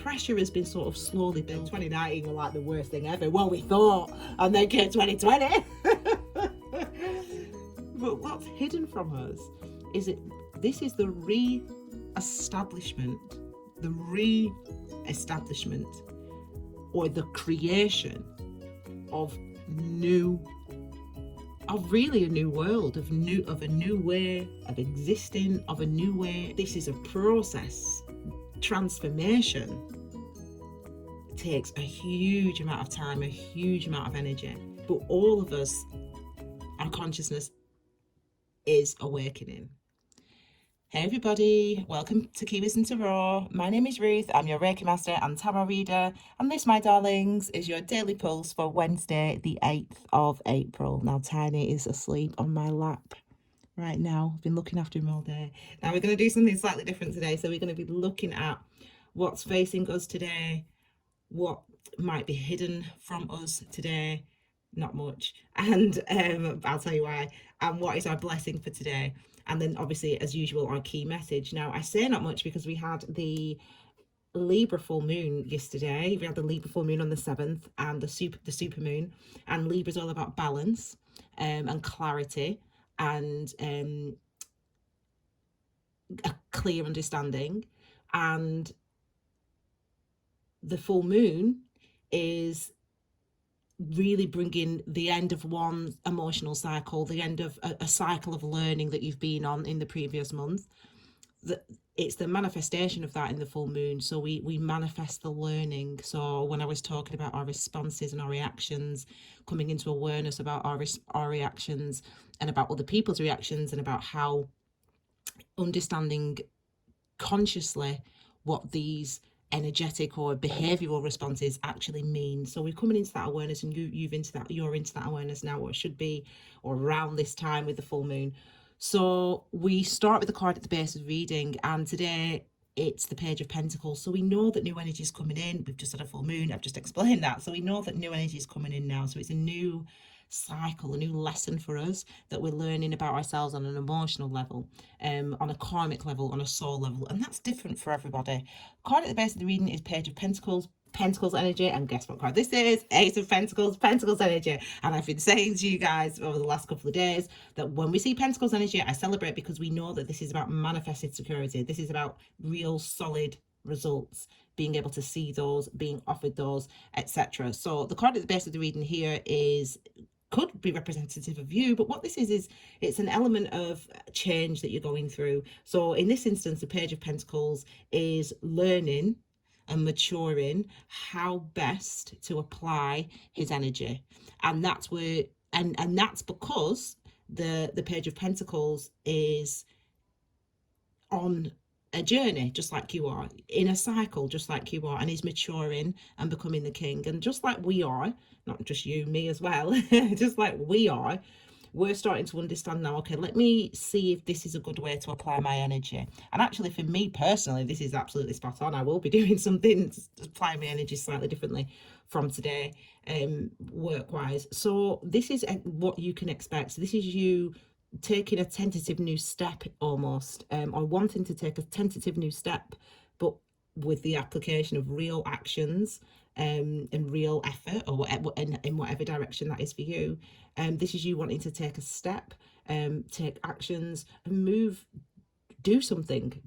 pressure has been sort of slowly built. 2019 were like the worst thing ever. Well, we thought, and then came 2020. But what's hidden from us is this is the re-establishment or the creation of really a new world, of a new way of existing, of a new way. This is a process. Transformation takes a huge amount of time, a huge amount of energy, but all of us, our consciousness is awakening. Hey everybody, welcome to Key Wisdom Tarot. My name is Ruth, I'm your Reiki Master and Tarot Reader, and this, my darlings, is your daily pulse for Wednesday, the 8th of April. Now, Tiny is asleep on my lap right now. I've been looking after him all day. Now, we're going to do something slightly different today, so we're going to be looking at what's facing us today, what might be hidden from us today, not much, and I'll tell you why, and what is our blessing for today. And then obviously, as usual, our key message. Now, I say not much because we had the Libra Full Moon yesterday. We had the Libra Full Moon on the 7th and the super moon. And Libra's all about balance and clarity and a clear understanding. And the full moon is really bringing the end of one emotional cycle, the end of a cycle of learning that you've been on in the previous month. It's the manifestation of that in the full moon. So we manifest the learning. So when I was talking about our responses and our reactions, coming into awareness about our reactions and about other people's reactions, and about how understanding consciously what these energetic or behavioral responses actually mean. So we're coming into that awareness, and you're into that awareness now, or it should be, or around this time with the full moon. So we start with the card at the base of the reading, and today it's the Page of Pentacles. So we know that new energy is coming in. We've just had a full moon, I've just explained that. So we know that new energy is coming in now. So it's a new cycle, a new lesson for us that we're learning about ourselves on an emotional level, on a karmic level, on a soul level, and that's different for everybody. Card at the base of the reading is Page of Pentacles, Pentacles energy, and guess what card this is? Ace of Pentacles, Pentacles energy. And I've been saying to you guys over the last couple of days that when we see Pentacles energy, I celebrate, because we know that this is about manifested security. This is about real solid results, being able to see those, being offered those, etc. So the card at the base of the reading here could be representative of you, but what this is it's an element of change that you're going through. So in this instance, the Page of Pentacles is learning and maturing how best to apply his energy, and that's where and that's because the Page of Pentacles is on a journey, just like you are, in a cycle, just like you are, and he's maturing and becoming the king. And just like we are, not just you, me as well, just like we are, we're starting to understand now, okay, let me see if this is a good way to apply my energy. And actually, for me personally, this is absolutely spot on. I will be doing something to apply my energy slightly differently from today, work-wise. So this is what you can expect. So this is you taking a tentative new step, almost, or wanting to take a tentative new step, but with the application of real actions and real effort, or whatever, in whatever direction that is for you. This is you wanting to take a step, take actions, and do something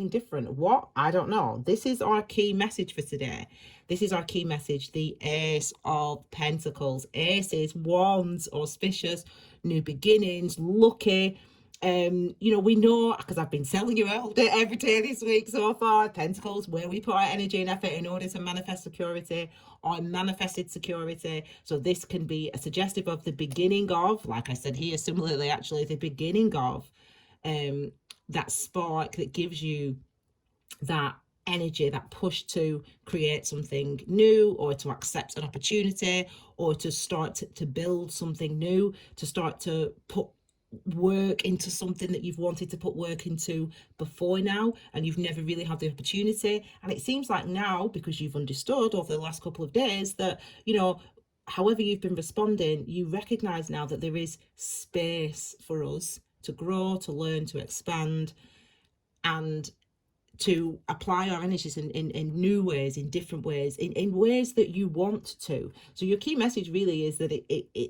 different. What? I don't know. This is our key message for today. This is our key message, the Ace of Pentacles. Ace is wands, auspicious, new beginnings, lucky. We know, because I've been telling you every day this week so far, Pentacles, where we put our energy and effort in order to manifest security, or manifested security. So this can be a suggestive of the beginning of, like I said here, similarly, actually, the beginning of that spark that gives you that energy, that push to create something new, or to accept an opportunity, or to start to build something new, to start to put work into something that you've wanted to put work into before now, and you've never really had the opportunity. And it seems like now, because you've understood over the last couple of days that, however you've been responding, you recognize now that there is space for us to grow, to learn, to expand. And to apply our energies in new ways, in different ways, in ways that you want to. So your key message really is that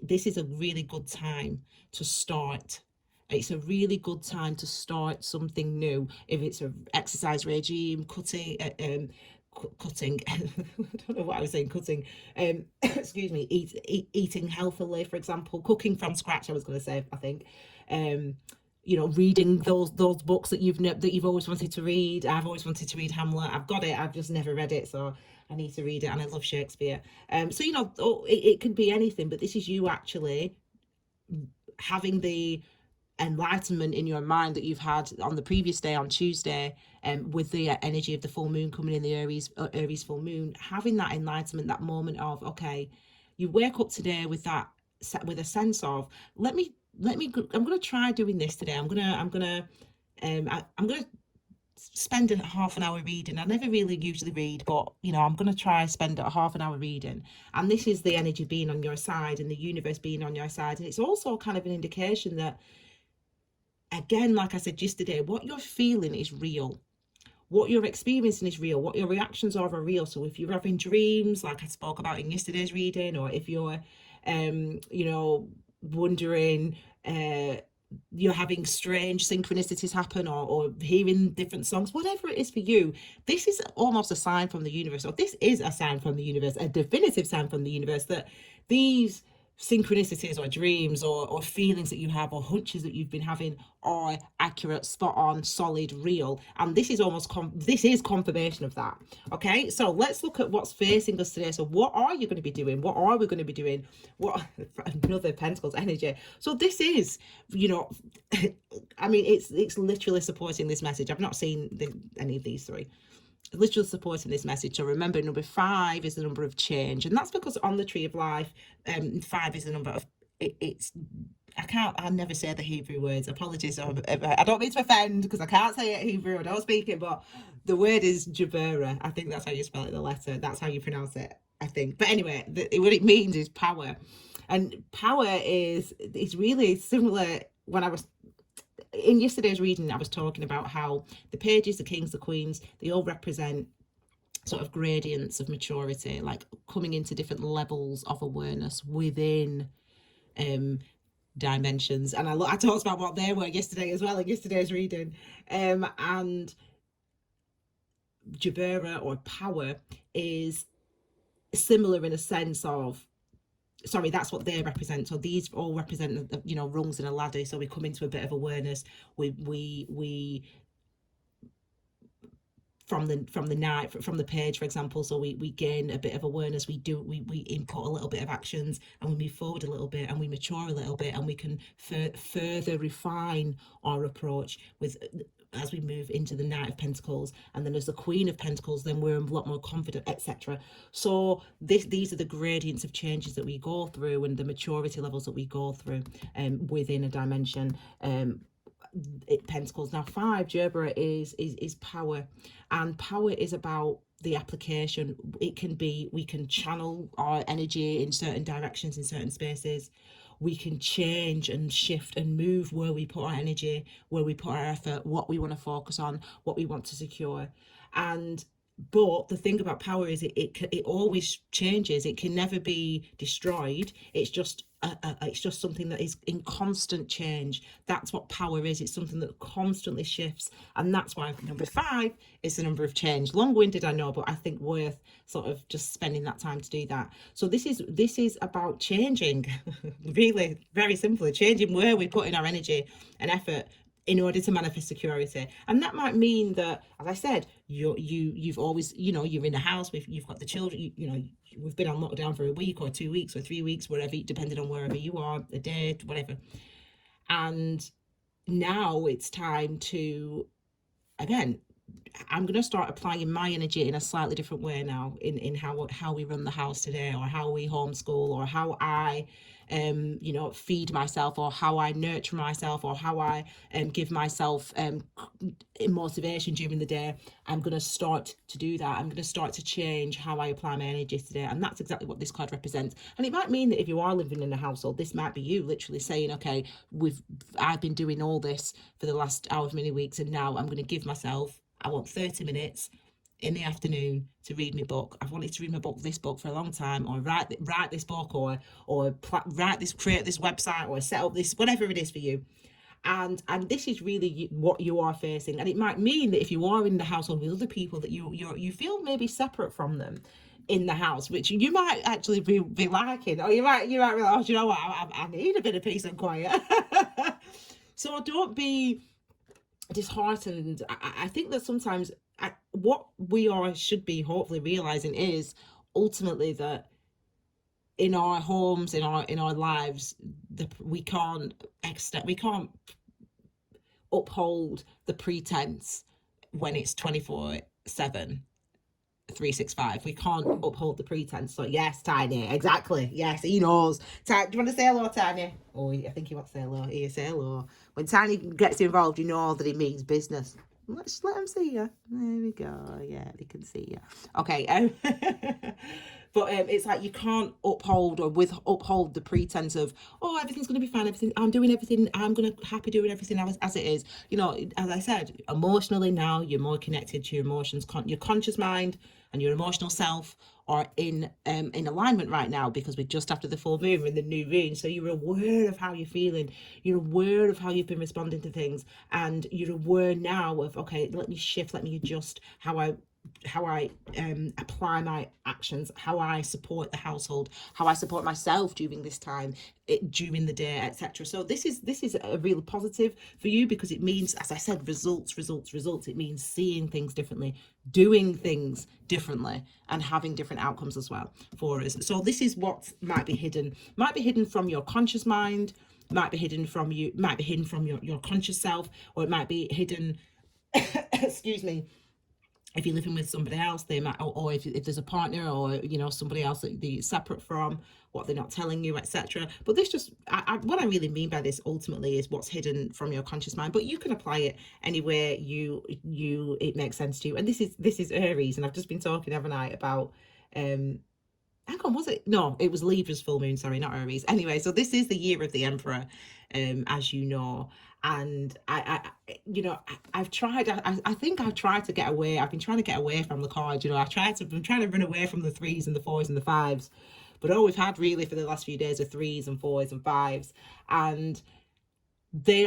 this is a really good time to start. It's a really good time to start something new. If it's an exercise regime, cutting I don't know what I was saying, cutting excuse me, eating healthily, for example, cooking from scratch, I was going to say, I think, you know, reading those books that you've always wanted to read. I've always wanted to read Hamlet. I've got it, I've just never read it, so I need to read it, and I love Shakespeare. So you know, it could be anything, but this is you actually having the enlightenment in your mind that you've had on the previous day, on Tuesday, with the energy of the full moon coming in, the Aries full moon, having that enlightenment, that moment of, okay, you wake up today with that, with a sense of, let me I'm going to try doing this today. I'm going to spend a half an hour reading. I never really usually read, but you know, I'm going to try spend a half an hour reading. And this is the energy being on your side and the universe being on your side. And it's also kind of an indication that, again, like I said yesterday, what you're feeling is real. What you're experiencing is real. What your reactions are real. So if you're having dreams, like I spoke about in yesterday's reading, or if you're, you know, wondering, you're having strange synchronicities happen, or hearing different songs, whatever it is for you, this is almost a sign from the universe, or this is a sign from the universe, a definitive sign from the universe, that these synchronicities or dreams or feelings that you have or hunches that you've been having are accurate, spot on, solid, real. And this is almost this is confirmation of that. Okay, so let's look at what's facing us today. So what are you going to be doing? What are we going to be doing? What, another Pentacles energy. So this is, you know, I mean, it's literally supporting this message. I've not seen any of these three literally supporting this message. So remember, number 5 is the number of change, and that's because on the tree of life, 5 is the number of I never say the Hebrew words, apologies, I don't mean to offend, because I can't say it Hebrew, I don't speak it, but the word is Jabera. I think that's how you spell it, the letter, that's how you pronounce it, I think. But anyway, what it means is power, and power is really similar. When I was in yesterday's reading, I was talking about how the pages, the kings, the queens, they all represent sort of gradients of maturity, like coming into different levels of awareness within dimensions. And I talked about what they were yesterday as well in yesterday's reading. And Jabera, or power, is similar in a sense of, sorry, that's what they represent. So these all represent, you know, rungs in a ladder. So we come into a bit of awareness. We from the night, from the page, for example. So we gain a bit of awareness. We input a little bit of actions, and we move forward a little bit, and we mature a little bit, and we can further refine our approach with, as we move into the Knight of Pentacles, and then as the Queen of Pentacles, then we're a lot more confident, etc. So these are the gradients of changes that we go through, and the maturity levels that we go through within a dimension. Pentacles. Now 5, Jabera, is power, and power is about the application. It can be, we can channel our energy in certain directions, in certain spaces. We can change and shift and move where we put our energy, where we put our effort, what we want to focus on, what we want to secure. And but the thing about power is it always changes. It can never be destroyed. It's just something that is in constant change. That's what power is. It's something that constantly shifts, and that's why number 5 is the number of change. Long-winded, I know, but I think worth sort of just spending that time to do that. So this is about changing, really, very simply, changing where we put in our energy and effort in order to manifest security. And that might mean that, as I said, you've always, you know, you're in a house with, you've got the children, you know, we've been on lockdown for a week or 2 weeks or 3 weeks, wherever, depending on wherever you are, a day, whatever. And now it's time to, again, I'm going to start applying my energy in a slightly different way now, in how we run the house today, or how we homeschool, or how I you know, feed myself, or how I nurture myself, or how I give myself motivation during the day. I'm going to start to do that. I'm going to start to change how I apply my energy today, and that's exactly what this card represents. And it might mean that if you are living in a household, this might be you literally saying, okay, I've been doing all this for the last however many weeks, and now I'm going to give myself I want 30 minutes in the afternoon to read my book. I've wanted to read this book for a long time, or write this book, or create this website, or set up this, whatever it is for you. And this is really what you are facing. And it might mean that if you are in the household with other people, that you feel maybe separate from them in the house, which you might actually be liking, or you might realize, oh, you know what, I need a bit of peace and quiet. So don't be disheartened. I think that sometimes what we should be hopefully realizing is ultimately that in our homes, in our lives, we can't uphold the pretense when it's 24/7, 365. We can't uphold the pretense. So yes, Tiny, exactly. Yes, he knows. Do you want to say hello, Tiny? Oh, I think he wants to say hello. Here, say hello. When Tiny gets involved, you know that it means business. Let's let him see you. There we go. Yeah, they can see you. Okay. But it's like you can't uphold the pretense of, oh, everything's going to be fine. I'm doing everything. I'm going to happy doing everything as it is. You know, as I said, emotionally now you're more connected to your emotions. Your conscious mind and your emotional self are in alignment right now, because we're just after the full moon, we're in the new moon. So you're aware of how you're feeling. You're aware of how you've been responding to things, and you're aware now of, okay, let me shift, let me adjust how I apply my actions, how I support the household, how I support myself during this time, during the day, etc. So this is a real positive for you, because it means, as I said, results. It means seeing things differently, doing things differently, and having different outcomes as well for us. So this is what might be hidden from your conscious mind, might be hidden from your conscious self, or it might be hidden excuse me, if you're living with somebody else, they might, or if there's a partner, or somebody else that you're separate from, what they're not telling you, etc. But this just, what I really mean by this ultimately is what's hidden from your conscious mind. But you can apply it anywhere it makes sense to you. And this is Aries, and I've just been talking, haven't I, about hang on, was it? No, it was Libra's full moon, sorry, not Aries. Anyway, so this is the year of the Emperor, as you know. And I've tried, I think I've tried to get away. I've been trying to get away from the cards, I'm trying to run away from the 3s and the 4s and the 5s. But all we've had really for the last few days are 3s and 4s and 5s. And they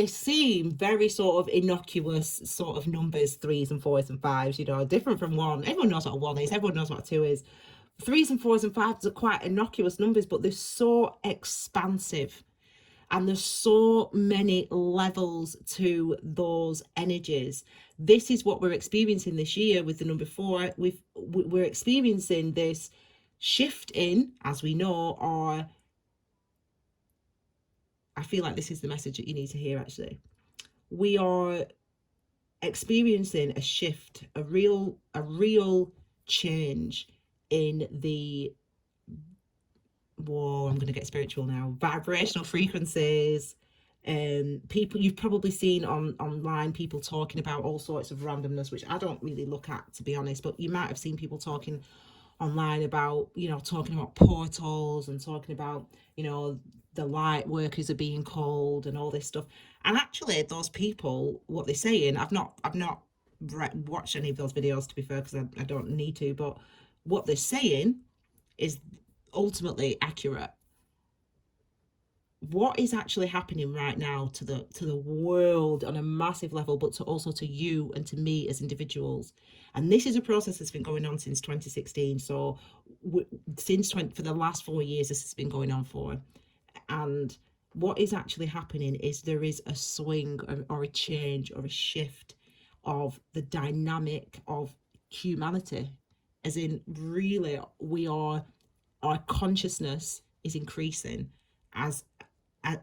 seem very sort of innocuous sort of numbers, 3s and 4s and 5s, different from 1. Everyone knows what a 1 is, everyone knows what a 2 is. 3s and 4s and 5s are quite innocuous numbers, but they're so expansive, and there's so many levels to those energies. This is what we're experiencing this year with the number 4. We're experiencing this shift in, as we know, or I feel like this is the message that you need to hear, actually. We are experiencing a shift, a real change in the, whoa, I'm going to get spiritual now, vibrational frequencies. People, you've probably seen online people talking about all sorts of randomness, which I don't really look at, to be honest, but you might have seen people talking online about, talking about portals, and talking about, the light workers are being called and all this stuff. And actually those people, what they're saying, I've not watched any of those videos, to be fair, because I don't need to, but what they're saying is ultimately accurate. What is actually happening right now to the world on a massive level, but also to you and to me as individuals, and this is a process that's been going on since 2016. So for the last 4 years this has been going on for. And what is actually happening is there is a swing or a change or a shift of the dynamic of humanity, as in really our consciousness is increasing as a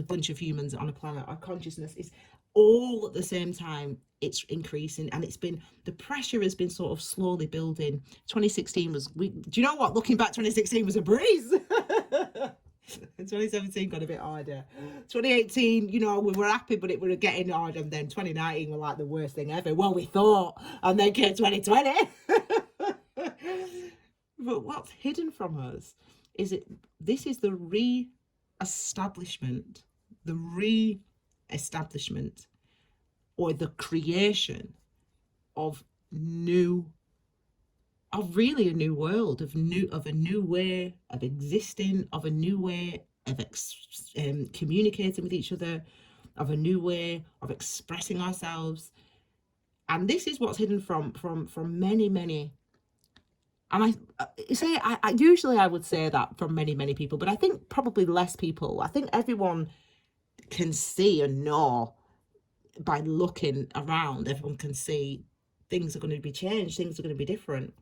bunch of humans on a planet. Our consciousness is all at the same time, it's increasing, and the pressure has been sort of slowly building. 2016 was, do you know what, looking back, 2016 was a breeze. 2017 got a bit harder. 2018, we were happy, but it was getting harder. And then 2019 were like the worst thing ever. Well, we thought. And then came 2020. But what's hidden from us is this is the re-establishment, the establishment or the creation of really a new world, of a new way of existing, of a new way of communicating with each other, of a new way of expressing ourselves. And this is what's hidden from many. And I usually I would say that from many people, but I think probably less people. I think everyone can see and know by looking around. Everyone can see things are going to be changed, things are going to be different,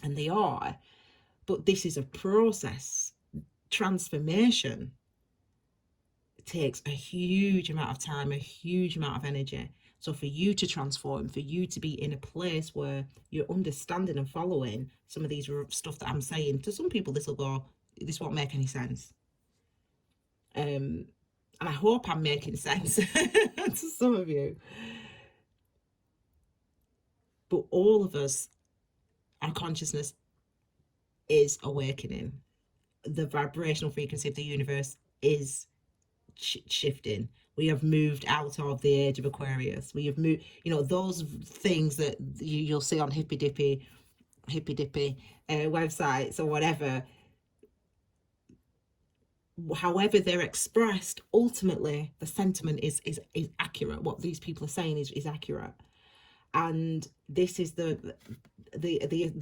and they are. But this is a process. Transformation takes a huge amount of time, a huge amount of energy. So for you to transform, for you to be in a place where you're understanding and following some of these stuff that I'm saying, to some people this won't make any sense. And I hope I'm making sense to some of you. But all of us, our consciousness is awakening. The vibrational frequency of the universe is shifting. We have moved out of the age of Aquarius. We have moved, those things that you'll see on hippy dippy websites or whatever. However they're expressed, ultimately the sentiment is accurate. What these people are saying is accurate. And this is the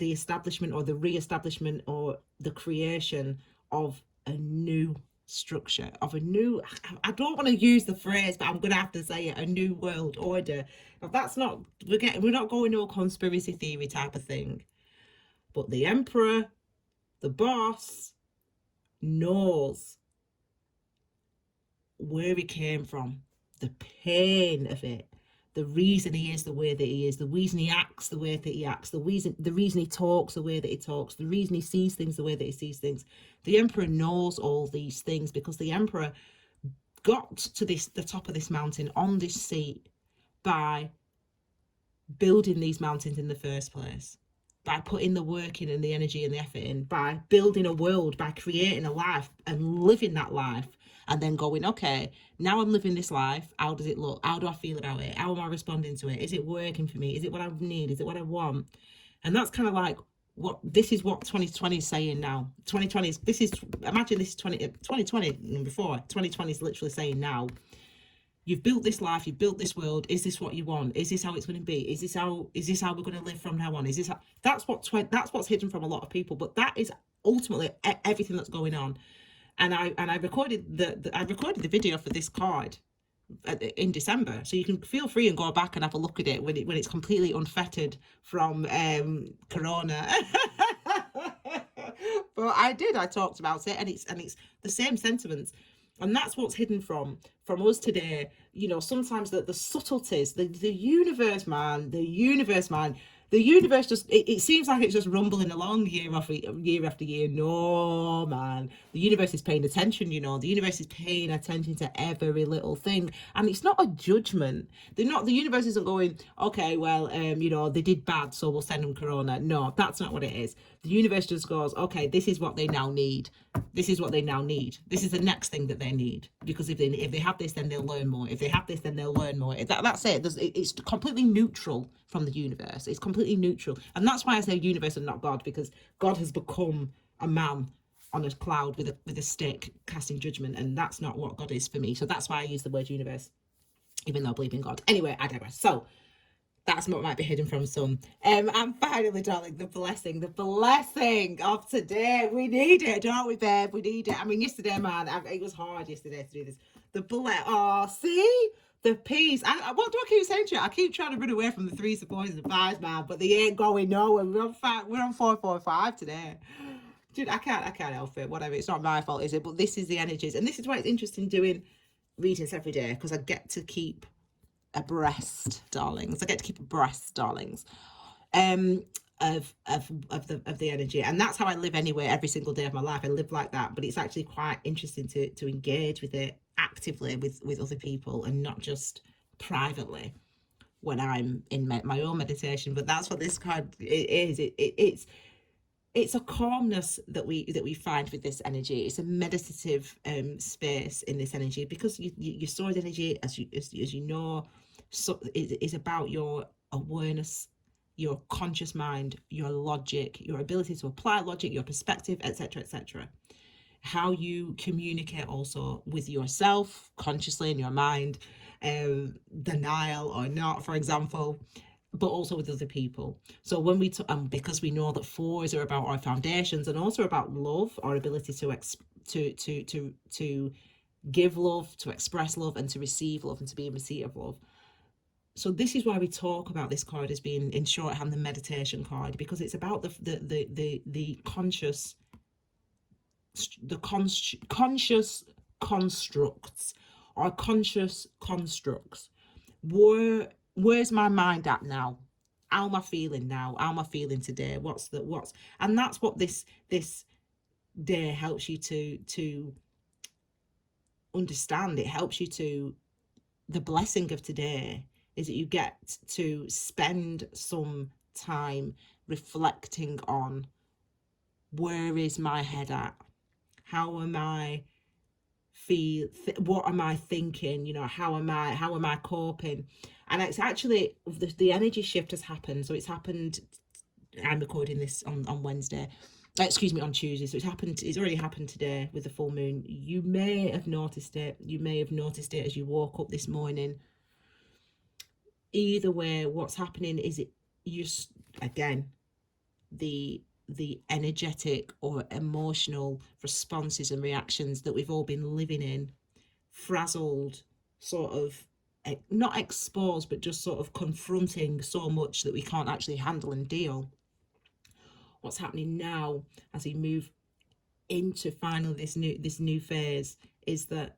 establishment or the re-establishment or the creation of a new structure, of a new, I don't want to use the phrase, but I'm gonna have to say it, a new world order. Now that's not, we're not going to a conspiracy theory type of thing, but the emperor, the boss, knows where he came from, the pain of it, the reason he is the way that he is, the reason he acts the way that he acts, the reason he talks the way that he talks, the reason he sees things the way that he sees things. The emperor knows all these things because the emperor got to the top of this mountain on this seat by building these mountains in the first place, by putting the work in and the energy and the effort in, by building a world, by creating a life and living that life, and then going, okay, now I'm living this life. How does it look? How do I feel about it? How am I responding to it? Is it working for me? Is it what I need? Is it what I want? And that's kind of like this is what 2020 is saying now. 2020 is, imagine this is 2020 and before. 2020 is literally saying now, you've built this life, you've built this world. Is this what you want? Is this how it's going to be? Is this how we're going to live from now on? Is this that's what's hidden from a lot of people, but that is ultimately everything that's going on. And I recorded the video for this card in December, so you can feel free and go back and have a look at it when it's completely unfettered from Corona. But I talked about it, and it's the same sentiments. And that's what's hidden from us today. Sometimes the subtleties, the universe, man, the universe just, it seems like it's just rumbling along year after year. No, man, the universe is paying attention. The universe is paying attention to every little thing, and it's not a judgment. The universe isn't going, okay, well, they did bad, so we'll send them corona. No, that's not what it is. The universe just goes, okay, this is what they now need. This is what they now need. This is the next thing that they need, because if they have this, then they'll learn more. If they have this, then they'll learn more. That's it. It's completely neutral from the universe. It's completely neutral. And that's why I say universe and not God, because God has become a man on a cloud with a stick casting judgment, and that's not what God is for me. So that's why I use the word universe, even though I believe in God. Anyway, I digress. So that's what might be hidden from some. And finally, darling, the blessing of today. We need it, don't we, babe? We need it. I mean, yesterday, man, it was hard yesterday to do this. See? The peace. What do I keep saying to you? I keep trying to run away from the 3s, the 4s, and the 5s, man, but they ain't going nowhere. We're on 4, 4, 5 today. Dude, I can't help it. Whatever. It's not my fault, is it? But this is the energies. And this is why it's interesting doing readings every day, because I get to keep abreast, darlings. Of the energy, and that's how I live anyway. Every single day of my life, I live like that. But it's actually quite interesting to engage with it actively with other people, and not just privately when I'm in my own meditation. But that's what this card is. it's a calmness that we find with this energy. It's a meditative space in this energy, because your sword energy, as you know, so it is about your awareness, your conscious mind, your logic, your ability to apply logic, your perspective, etc., etc. How you communicate also with yourself consciously in your mind, denial or not, for example, but also with other people. So when because we know that fours are about our foundations and also about love, our ability to give love, to express love, and to receive love, and to be in receipt of love. So this is why we talk about this card as being, in shorthand, the meditation card, because it's about the conscious, conscious constructs, or conscious constructs. Where's my mind at now? How am I feeling now? How am I feeling today? And that's what this day helps you to understand. It helps you to, the blessing of today is that you get to spend some time reflecting on, where is my head at? How am I what am I thinking? How am I coping? And it's actually, the energy shift has happened. So it's happened, I'm recording this on Wednesday, excuse me, on Tuesday. So it's already happened today with the full moon. You may have noticed it as you woke up this morning. Either way, what's happening is, it just, again, the energetic or emotional responses and reactions that we've all been living in, frazzled, sort of not exposed, but just sort of confronting so much that we can't actually handle and deal. What's happening now as we move into finally this new phase is that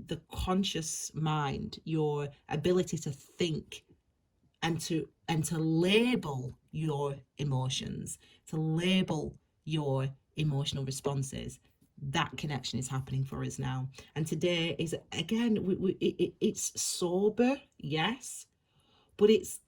the conscious mind, your ability to think and to label your emotions, to label your emotional responses, that connection is happening for us now. And today is, again, it's sober, yes, but it's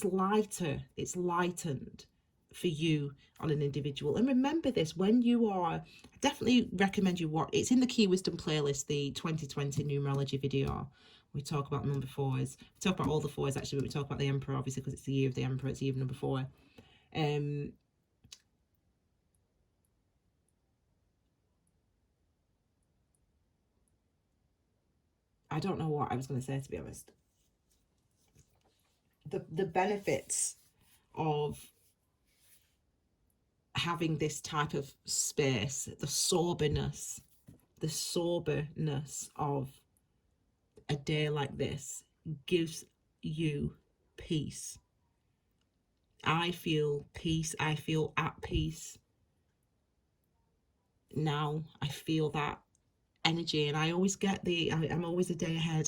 lighter, it's lightened for you on an individual. And remember this, when you are, I definitely recommend you watch, it's in the Key Wisdom playlist, the 2020 numerology video. We talk about number fours, we talk about all the fours actually, but we talk about the Emperor, obviously, because it's the year of the Emperor, it's year number 4. I don't know what I was going to say, to be honest. The benefits of having this type of space, the soberness of a day like this gives you peace. I feel peace. I feel at peace now. I feel that energy, and I always get I'm always a day ahead.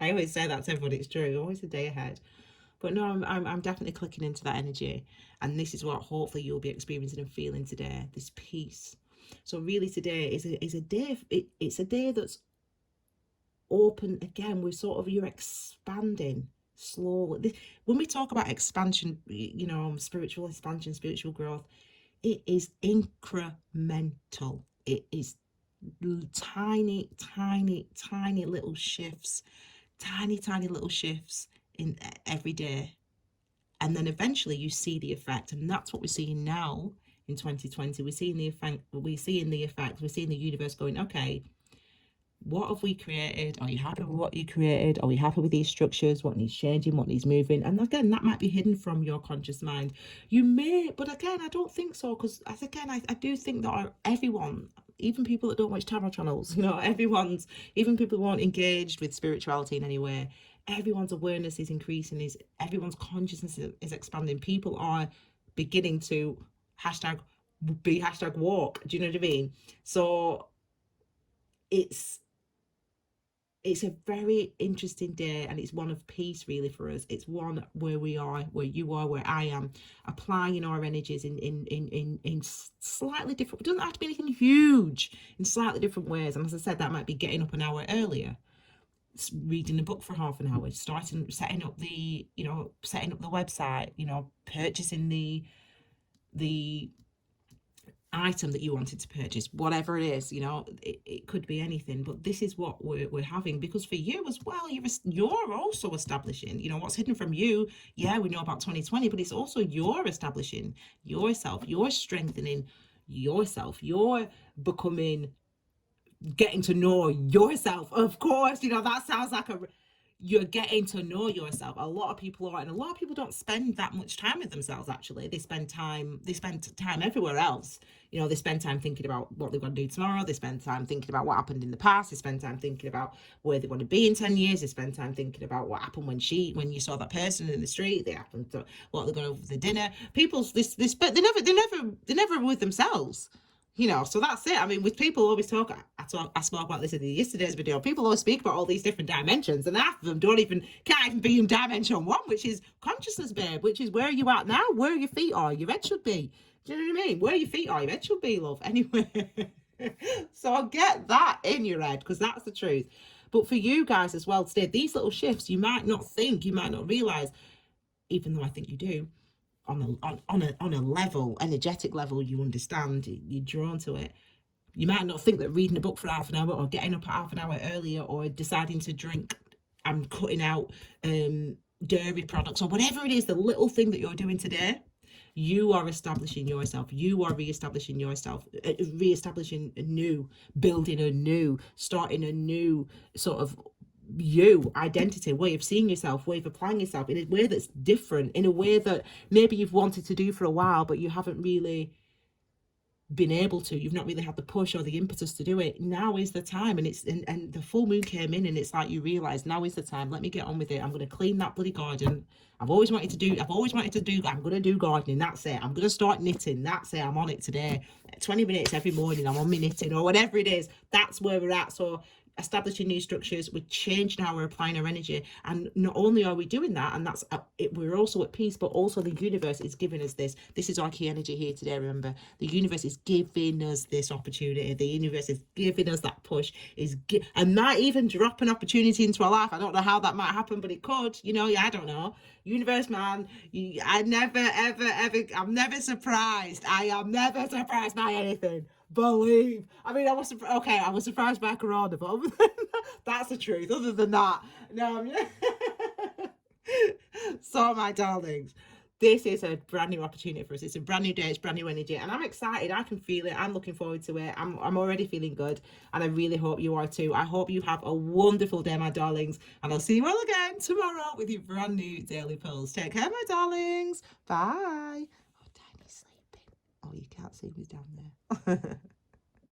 I always say that to everybody, it's true, always a day ahead. But no, I'm definitely clicking into that energy, and this is what hopefully you'll be experiencing and feeling today, this peace. So really today is a day, it's a day that's open. Again, you're expanding slowly. When we talk about expansion, spiritual expansion, spiritual growth, it is incremental. It is tiny little shifts, tiny little shifts in every day, and then eventually you see the effect. And that's what we're seeing now in 2020. We're seeing the effect, we're seeing the universe going, okay, what have we created? Are you happy with what you created? Are we happy with these structures? What needs changing? What needs moving? And again, that might be hidden from your conscious mind. You may, but again, I don't think so, because I do think that everyone, even people that don't watch tarot channels, even people who aren't engaged with spirituality in any way, everyone's awareness is increasing, everyone's consciousness is expanding. People are beginning to #walk. Do you know what I mean? So it's a very interesting day, and it's one of peace really for us. It's one where we are, where you are, where I am, applying our energies in slightly different, it doesn't have to be anything huge, in slightly different ways. And as I said, that might be getting up an hour earlier, reading a book for half an hour, setting up the website, purchasing the item that you wanted to purchase, whatever it is, it could be anything, but this is what we're having, because for you as well, you're also establishing, what's hidden from you. Yeah, we know about 2020, but it's also you're establishing yourself, you're strengthening yourself, you're becoming, getting to know yourself, of course. That sounds like you're getting to know yourself. A lot of people are, and a lot of people don't spend that much time with themselves. Actually, they spend time everywhere else. They spend time thinking about what they're going to do tomorrow. They spend time thinking about what happened in the past. They spend time thinking about where they want to be in 10 years. They spend time thinking about what happened when you saw that person in the street. They happened to what they're going to for the dinner. People's this but they're never with themselves. So that's it. I mean, with people always talk, I spoke about this in yesterday's video. People always speak about all these different dimensions, and half of them can't even be in dimension one, which is consciousness, babe, which is where you at now, where your feet are, your head should be. Do you know what I mean? Where your feet are, your head should be, love. Anyway, so get that in your head, because that's the truth. But for you guys as well today, these little shifts, you might not realize, even though I think you do, on a level, energetic level, you understand, you're drawn to it. You might not think that reading a book for half an hour, or getting up half an hour earlier, or deciding to drink and cutting out dairy products, or whatever it is, the little thing that you're doing today, you are establishing yourself. You are re-establishing yourself, re-establishing anew, building anew, starting a new sort of identity, way of seeing yourself, way of applying yourself in a way that's different, in a way that maybe you've wanted to do for a while, but you haven't really been able to. You've not really had the push or the impetus to do it. Now is the time. And the full moon came in, and it's like you realize, now is the time. Let me get on with it. I'm going to clean that bloody garden. I've always wanted to do I'm going to do gardening. That's it. I'm going to start knitting. That's it. I'm on it today. 20 minutes every morning, I'm on my knitting, or whatever it is. That's where we're at. So establishing new structures, we're changing how we're applying our energy, and not only are we doing that, and that's it, we're also at peace, but also the universe is giving us this is our key energy here today. Remember, the universe is giving us this opportunity, the universe is giving us that push, and might even drop an opportunity into our life. I don't know how that might happen, but it could, I don't know. Universe, man, I'm never surprised. I am never surprised by anything. Believe. I mean, I was surprised by Corona, but other than that, that's the truth. Other than that, no. So, my darlings, this is a brand new opportunity for us. It's a brand new day. It's brand new energy, and I'm excited. I can feel it. I'm looking forward to it. I'm already feeling good, and I really hope you are too. I hope you have a wonderful day, my darlings, and I'll see you all again tomorrow with your brand new daily pulse. Take care, my darlings. Bye. Oh, Tiny's sleeping. Oh, you can't see me down there.